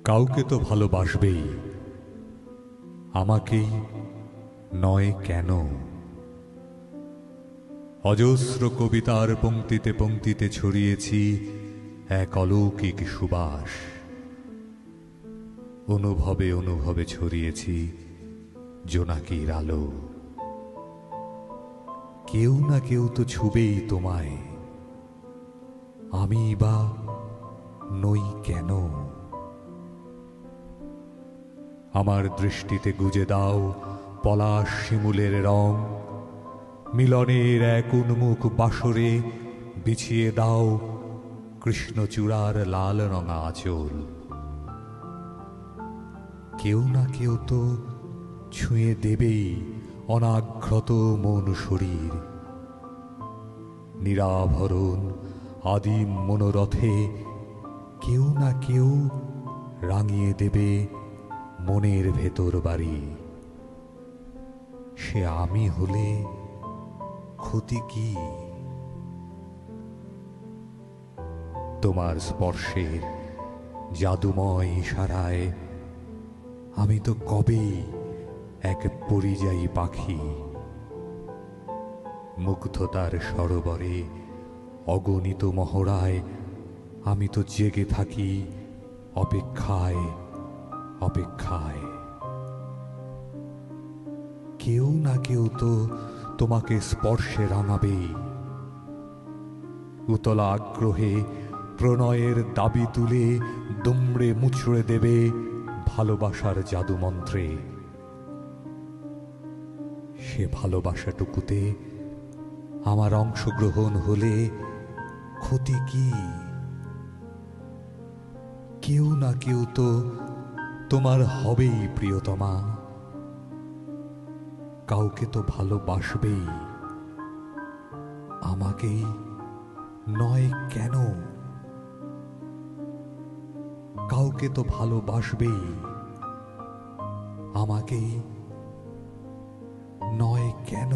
কাউকে তো ভালোবাসবেই, আমাকেই নয় কেন? অজস্র কবিতার পংক্তিতে পংক্তিতে ছড়িয়েছি এক অলৌকিক সুবাস। অনুভবে অনুভবে ছড়িয়েছি জোনাকির আলো। কেউ না কেউ তো ছুবেই তোমায়, আমি বা নই কেন? আমার দৃষ্টিতে গুজে দাও পলাশ শিমুলের রং, মিলনের এক উন্মুখ বাসরে বিছিয়ে দাও কৃষ্ণচূড়ার লাল রঙা আঁচল। কেউ না কেউ তো ছুঁয়ে দেবেই অনাঘ্রত মন শরীর। নিরাভরণ আদিম মনোরথে কেউ না কেউ রাঙিয়ে দেবে মনের ভেতর বাড়ি। সে আমি হলে ক্ষতি কি? তোমার স্পর্শের জাদুময় ইশারায় আমি তো কবেই এক পরিযায়ী পাখি। মুগ্ধতার সরোবরে অগণিত মহড়ায় আমি তো জেগে থাকি অপেক্ষায় অপেক্ষায়। কেউ না কেউ তো তোমাকে স্পর্শে রাঙাবেই। উতলা আগ্রহে প্রণয়ের দাবি তুলে দুমড়ে মুচড়ে দেবে ভালোবাসার জাদুমন্ত্রে। সে ভালোবাসাটুকুতে আমার অংশগ্রহণ হলে ক্ষতি কি? কেউ না কেউ তো তোমার হবেই প্রিয়তমা। কাউকে তো ভালোবাসবেই, আমাকেই নয় কেন? কাউকে তো ভালোবাসবেই, আমাকেই নয় কেন?